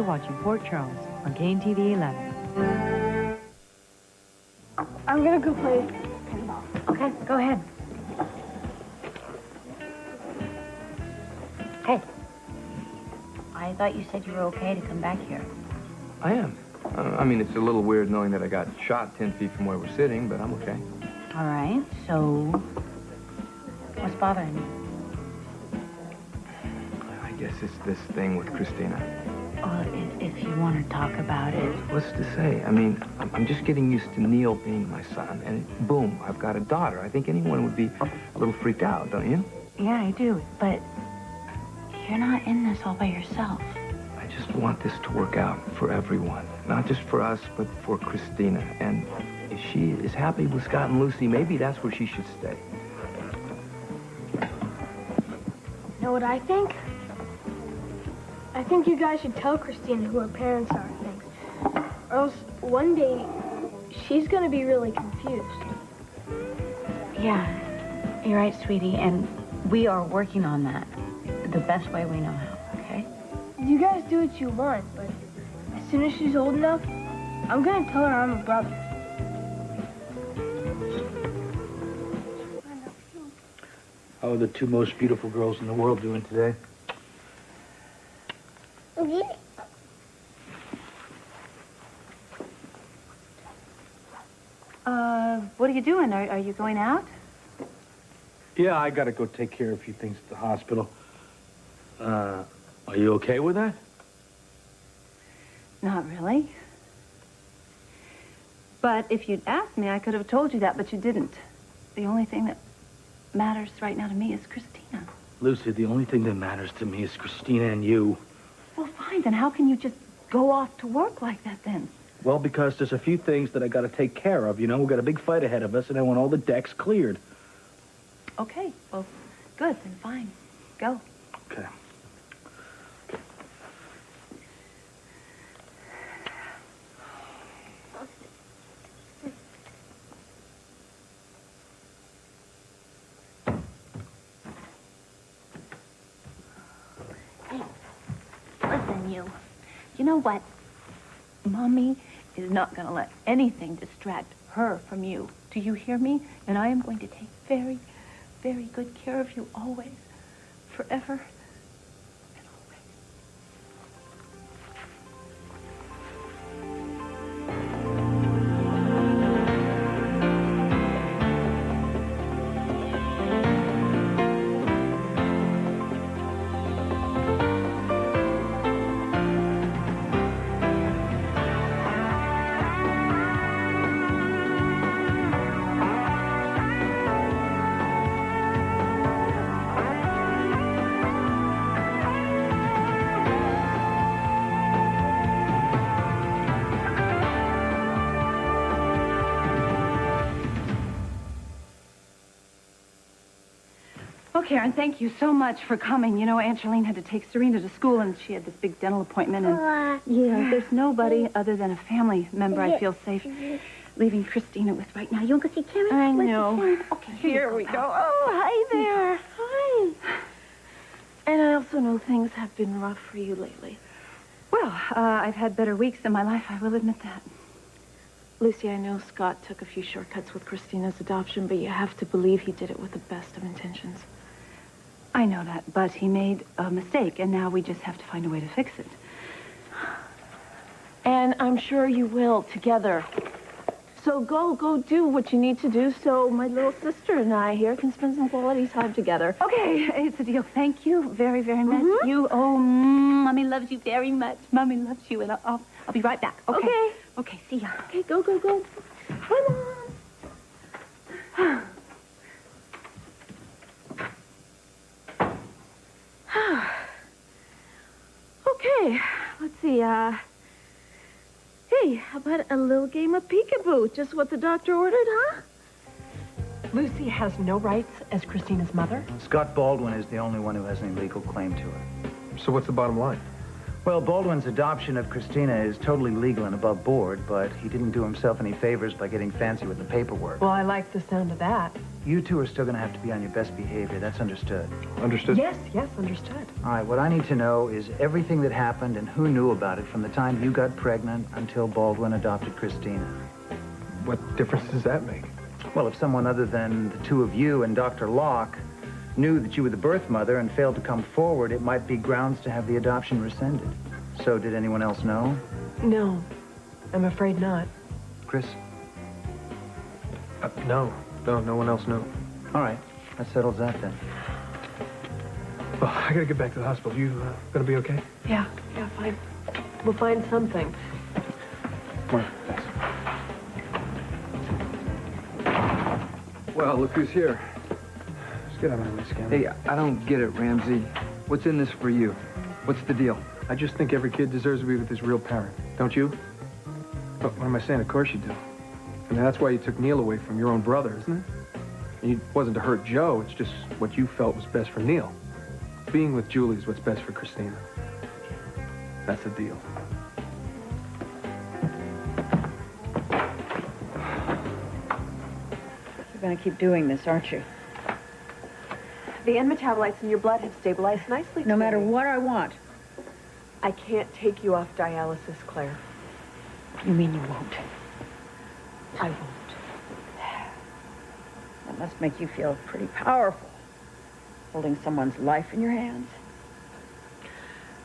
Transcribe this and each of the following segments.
watching Port Charles on KNTV 11. I'm gonna go play pinball. Okay, go ahead. Hey, I thought you said you were okay to come back here. I am. I mean, it's a little weird knowing that I got shot 10 feet from where we're sitting, but I'm okay. All right, so what's bothering you? I guess it's this thing with Christina. If you want to talk about it. What's to say? I mean, I'm just getting used to Neil being my son, and boom, I've got a daughter. I think anyone would be a little freaked out, don't you? Yeah, I do, but you're not in this all by yourself. I just want this to work out for everyone. Not just for us, but for Christina. And if she is happy with Scott and Lucy, maybe that's where she should stay. Know what I think? I think you guys should tell Christina who her parents are and things. Or else one day she's gonna be really confused. Yeah, you're right, sweetie, and we are working on that the best way we know how, okay? You guys do what you want, but as soon as she's old enough, I'm gonna tell her I'm a brother. How are the two most beautiful girls in the world doing today? What are you doing? Are you going out? Yeah, I gotta go take care of a few things at the hospital. Are you okay with that? Not really. But if you'd asked me, I could have told you that, but you didn't. The only thing that matters right now to me is Christina. Lucy, the only thing that matters to me is Christina and you. Well, fine, then how can you just go off to work like that then? Well, because there's a few things that I gotta take care of, you know? We've got a big fight ahead of us, and I want all the decks cleared. Okay, well, good, then fine. Go. Okay. Listen, you know what? Mommy is not going to let anything distract her from you. Do you hear me? And I am going to take very, very good care of you always, forever and always. Oh, Karen, thank you so much for coming. You know, Aunt Charlene had to take Serena to school, and she had this big dental appointment, and yeah, there's nobody other than a family member I feel safe leaving Christina with right now. You want to go see Karen? I know. Okay, here we go. Oh, hi there. Hi. And I also know things have been rough for you lately. Well, I've had better weeks in my life, I will admit that. Lucy, I know Scott took a few shortcuts with Christina's adoption, but you have to believe he did it with the best of intentions. I know that, but he made a mistake, and now we just have to find a way to fix it. And I'm sure you will, together. So go do what you need to do so my little sister and I here can spend some quality time together. Okay, it's a deal. Thank you very, very much. Mommy loves you very much. Mommy loves you, and I'll be right back. Okay. Okay, see ya. Okay, go. Bye, Mom. Okay, let's see, hey, how about a little game of peekaboo? Just what the doctor ordered, huh? Lucy has no rights as Christina's mother. Scott Baldwin is the only one who has any legal claim to her. So what's the bottom line? Well, Baldwin's adoption of Christina is totally legal and above board, but he didn't do himself any favors by getting fancy with the paperwork. Well, I like the sound of that. You two are still going to have to be on your best behavior. That's understood. Understood? Yes, understood. All right, what I need to know is everything that happened and who knew about it from the time you got pregnant until Baldwin adopted Christina. What difference does that make? Well, if someone other than the two of you and Dr. Locke knew that you were the birth mother and failed to come forward, it might be grounds to have the adoption rescinded. So did anyone else know? No, I'm afraid not. Chris? No, no one else knew. All right, that settles that then. Well, I gotta get back to the hospital. You gonna be okay? Yeah, fine. We'll find something. Come on, thanks. Well, look who's here. Just get out of my way, Scanlon. Hey, I don't get it, Ramsey. What's in this for you? What's the deal? I just think every kid deserves to be with his real parent. Don't you? Oh, what am I saying? Of course you do. I mean, that's why you took Neil away from your own brother, isn't it? And it wasn't to hurt Joe. It's just what you felt was best for Neil. Being with Julie is what's best for Christina. That's the deal. You're going to keep doing this, aren't you? The N metabolites in your blood have stabilized nicely No matter today. what I want. I can't take you off dialysis, Claire. You mean you won't? I won't. That must make you feel pretty powerful, holding someone's life in your hands.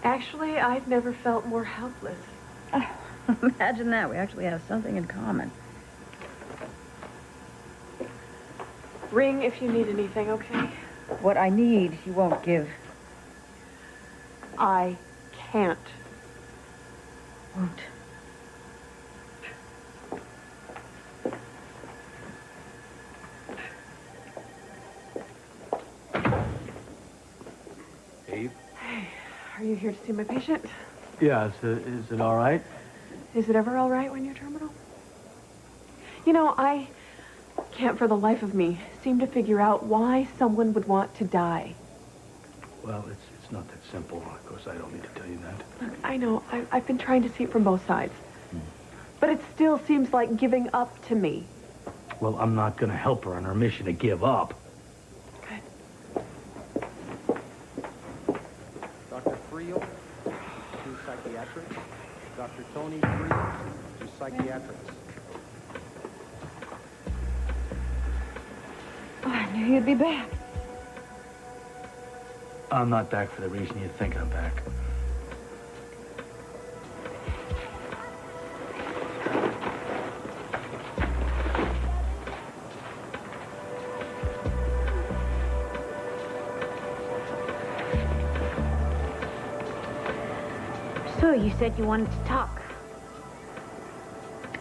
Actually, I've never felt more helpless. Oh, imagine that. We actually have something in common. Ring if you need anything, okay? What I need, you won't give. I can't. Won't. Dave? Hey, are you here to see my patient? Yeah, is it all right? Is it ever all right when you're terminal? You know, I can't for the life of me seem to figure out why someone would want to die. Well, it's not that simple. Of course, I don't need to tell you that. Look, I know, I've been trying to see it from both sides. But it still seems like giving up to me. Well, I'm not going to help her on her mission to give up. Good. Dr. Friel, to psychiatrics. Dr. Tony Friel, to psychiatrics. Oh, I knew you'd be back. I'm not back for the reason you think I'm back. So, you said you wanted to talk.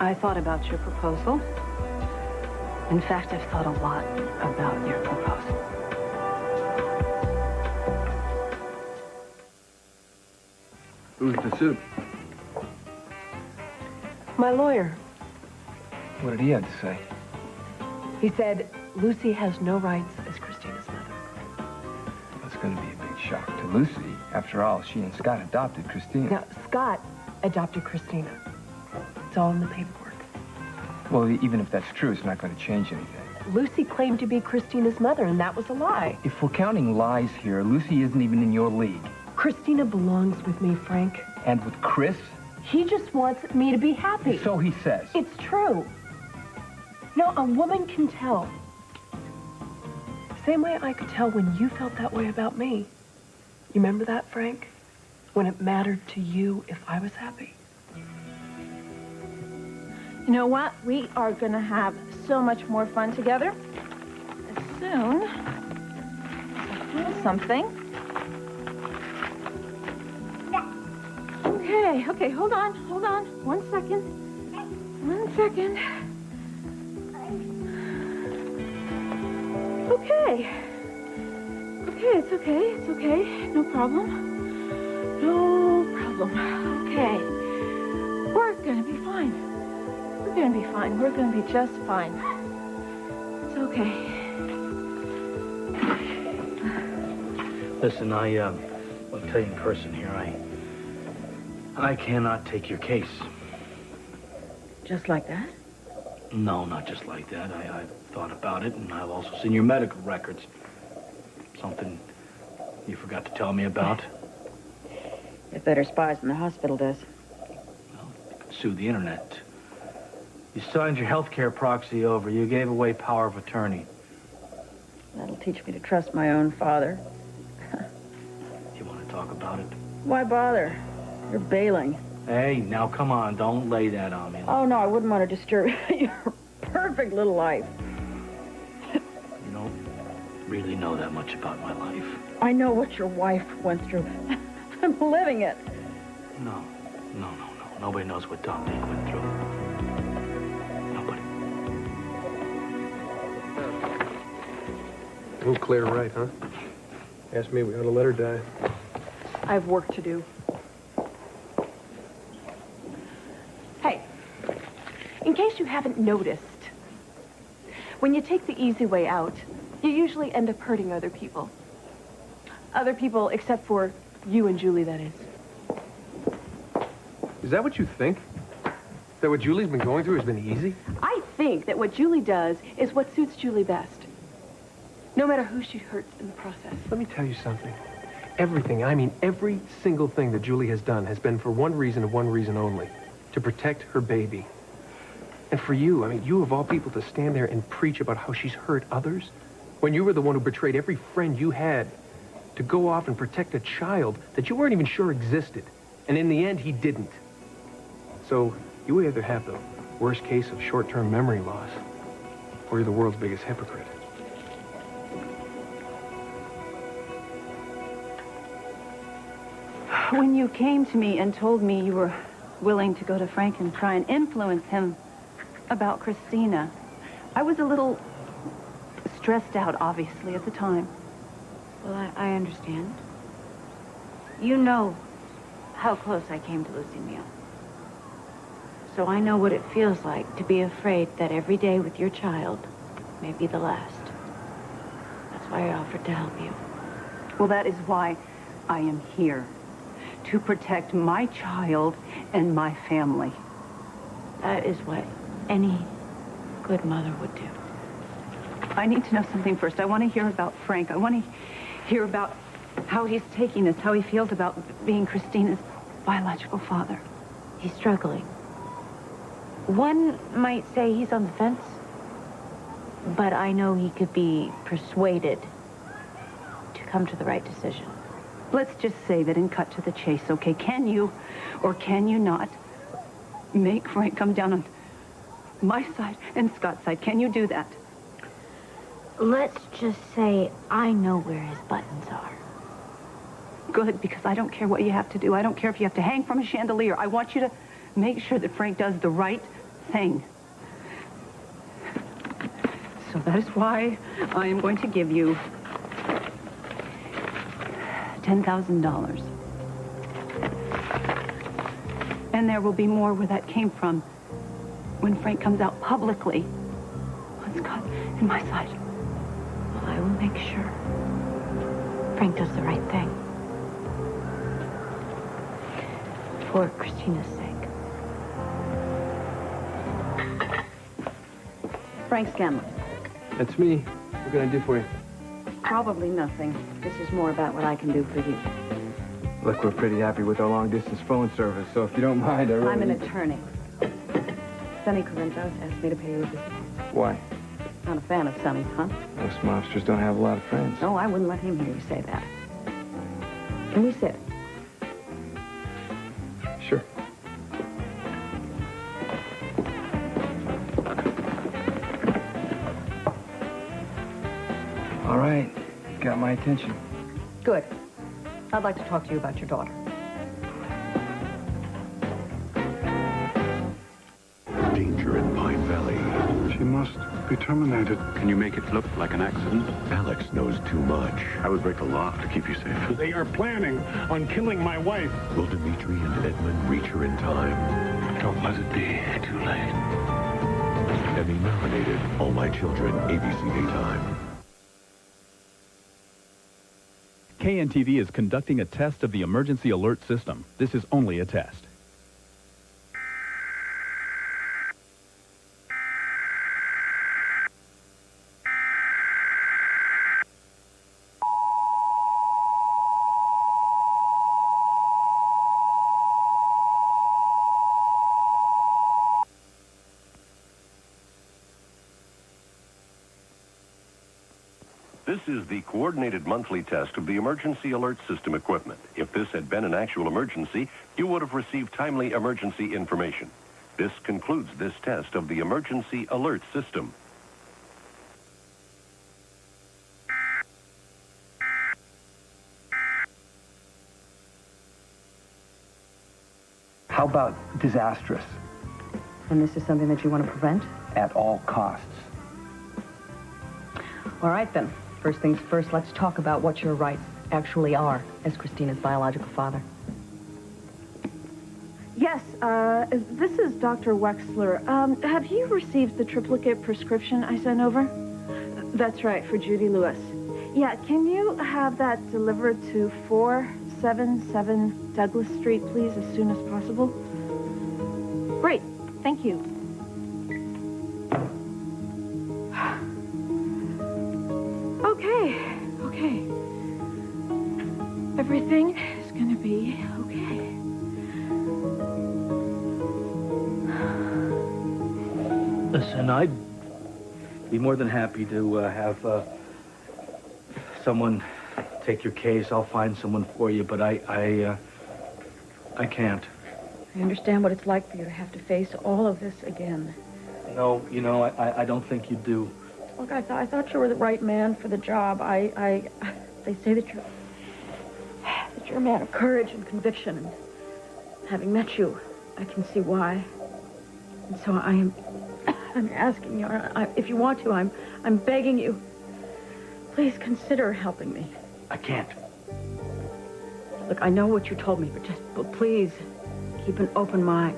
I thought about your proposal. In fact, I've thought a lot about your proposal. Who's the suit? My lawyer. What did he have to say? He said Lucy has no rights as Christina's mother. That's going to be a big shock to Lucy. After all, she and Scott adopted Christina. Now, Scott adopted Christina. It's all in the paperwork. Well, even if that's true, it's not going to change anything. Lucy claimed to be Christina's mother, and that was a lie. If we're counting lies here, Lucy isn't even in your league. Christina belongs with me, Frank. And with Chris? He just wants me to be happy. So he says. It's true. No, a woman can tell. Same way I could tell when you felt that way about me. You remember that, Frank? When it mattered to you if I was happy. You know what? We are going to have so much more fun together as soon as I feel something. Okay, hold on. 1 second. 1 second. Okay, it's okay. No problem. Okay. We're gonna be fine. We're gonna be just fine. It's okay. Listen, I'll tell you in person here, I cannot take your case. Just like that? No, not just like that. I've thought about it, and I've also seen your medical records. Something you forgot to tell me about. It better spies than the hospital does. Well, you could sue the internet. You signed your healthcare proxy over. You gave away power of attorney. That'll teach me to trust my own father. You want to talk about it? Why bother? You're bailing. Hey, now come on. Don't lay that on me. Oh, no, I wouldn't want to disturb your perfect little life. You don't really know that much about my life. I know what your wife went through. I'm living it. No. Nobody knows what Dominique went through. Nobody. Oh, Claire, right, huh? Asked me, we ought to let her die. I have work to do. Hey, in case you haven't noticed, when you take the easy way out, you usually end up hurting other people. Other people, except for you and Julie, that is. Is that what you think? That what Julie's been going through has been easy? I think that what Julie does is what suits Julie best. No matter who she hurts in the process. Let me tell you something. Everything, I mean every single thing that Julie has done has been for one reason and one reason only. To protect her baby. And for you, I mean, you of all people to stand there and preach about how she's hurt others, when you were the one who betrayed every friend you had to go off and protect a child that you weren't even sure existed. And in the end, he didn't. So, you either have the worst case of short-term memory loss, or you're the world's biggest hypocrite. When you came to me and told me you were willing to go to Frank and try and influence him about Christina, I was a little stressed out, obviously, at the time. Well, I understand. You know how close I came to losing Neil. So I know what it feels like to be afraid that every day with your child may be the last. That's why I offered to help you. Well, that is why I am here. To protect my child and my family. That is what any good mother would do. I need to know something first. I want to hear about Frank. I want to hear about how he's taking this, how he feels about being Christina's biological father. He's struggling. One might say he's on the fence, but I know he could be persuaded to come to the right decision. Let's just say that and cut to the chase, okay? Can you, or can you not, make Frank come down on my side and Scott's side? Can you do that? Let's just say I know where his buttons are. Good, because I don't care what you have to do. I don't care if you have to hang from a chandelier. I want you to make sure that Frank does the right thing. So that is why I am going to give you $10,000. And there will be more where that came from when Frank comes out publicly on Scott and my side. Well, I will make sure Frank does the right thing. For Christina's sake. Frank Scanlon. That's me. What can I do for you? Probably nothing. This is more about what I can do for you. Look, we're pretty happy with our long-distance phone service, so if you don't mind, I really... I'm an attorney. Sonny Corinthos asked me to pay you a visit. Why? Not a fan of Sonny's, huh? Most mobsters don't have a lot of friends. No, I wouldn't let him hear you say that. Can we sit? Sure. All right. Got my attention. Good. I'd like to talk to you about your daughter. Danger in Pine Valley. She must be terminated. Can you make it look like an accident? Alex knows too much. I would break the law to keep you safe. They are planning on killing my wife. Will Dimitri and Edmund reach her in time? Don't let it be too late. Emmy-nominated All My Children, ABC Daytime. KNTV is conducting a test of the emergency alert system. This is only a test. This is the coordinated monthly test of the emergency alert system equipment. If this had been an actual emergency, you would have received timely emergency information. This concludes this test of the emergency alert system. How about disastrous? And this is something that you want to prevent? At all costs. All right, then. First things first, let's talk about what your rights actually are as Christina's biological father. Yes, this is Dr. Wexler. Have you received the triplicate prescription I sent over? That's right, for Judy Lewis. Yeah, can you have that delivered to 477 Douglas Street, please, as soon as possible? Great, thank you. Okay. Everything is gonna be okay. Listen, I'd be more than happy to have someone take your case. I'll find someone for you, but I can't. I understand what it's like for you to have to face all of this again. No, you know, I don't think you do. Look, I thought you were the right man for the job. They say that you're a man of courage and conviction, and having met you, I can see why. And so I'm asking you, if you want to, I'm begging you, please consider helping me. I can't. Look, I know what you told me, but please keep an open mind.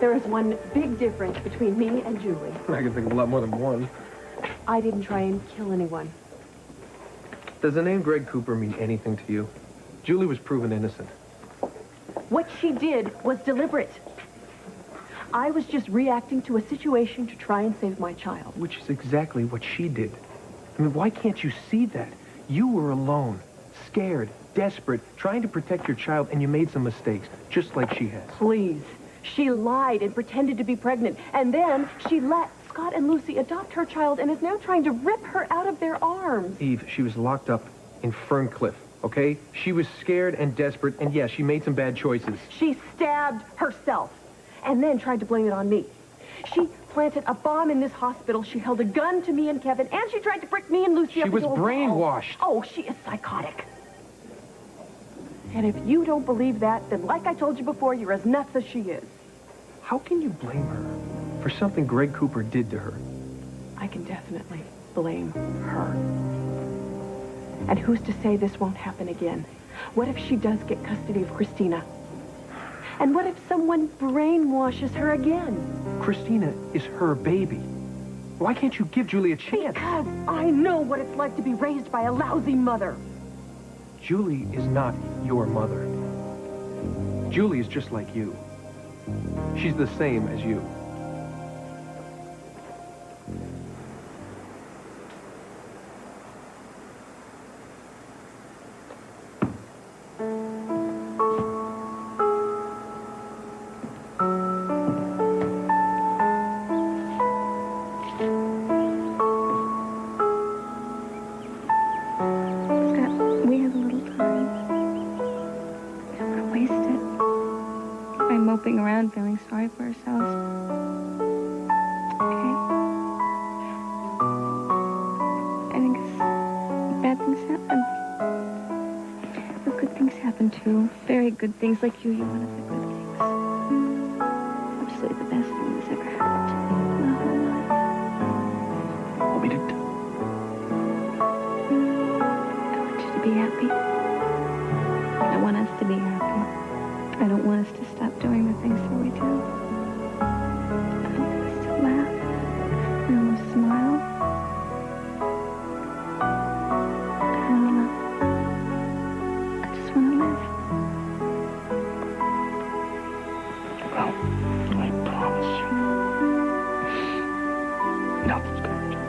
There is one big difference between me and Julie. I can think of a lot more than one. I didn't try and kill anyone. Does the name Greg Cooper mean anything to you? Julie was proven innocent. What she did was deliberate. I was just reacting to a situation to try and save my child. Which is exactly what she did. I mean, why can't you see that? You were alone, scared, desperate, trying to protect your child, and you made some mistakes, just like she has. Please. She lied and pretended to be pregnant, and then she let Scott and Lucy adopt her child and is now trying to rip her out of their arms. Eve, she was locked up in Ferncliff, okay? She was scared and desperate, and yes, she made some bad choices. She stabbed herself and then tried to blame it on me. She planted a bomb in this hospital. She held a gun to me and Kevin, and she tried to brick me and Lucy up She was into a wall. brainwashed. Oh, she is psychotic. And if you don't believe that, then like I told you before, you're as nuts as she is. How can you blame her for something Greg Cooper did to her? I can definitely blame her. And who's to say this won't happen again? What if she does get custody of Christina? And what if someone brainwashes her again? Christina is her baby. Why can't you give Julie a chance? Because I know what it's like to be raised by a lousy mother. Julie is not your mother. Julie is just like you. She's the same as you. We have a little time. We don't want to waste it by moping around feeling sorry for ourselves. Okay? I think bad things happen. But good things happen too. Very good things, like you. You're one of the good things. Absolutely the best thing that's ever happened to me in my whole life. Want me to Be happy. I want us to be happy. I don't want us to stop doing the things that we do. I want us to laugh. I want to smile. I just want to live. Well, I promise you. Nothing's gonna change.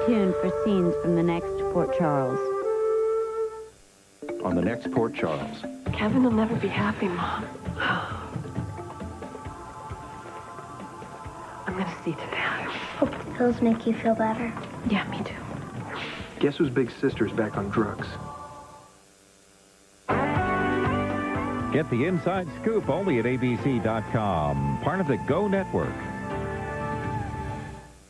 tuned for scenes from the next Port Charles. On the next Port Charles. Kevin will never be happy, Mom. I'm gonna see to that. Hope the pills make you feel better. Yeah, me too. Guess whose big sister's back on drugs? Get the inside scoop only at abc.com, part of the Go Network.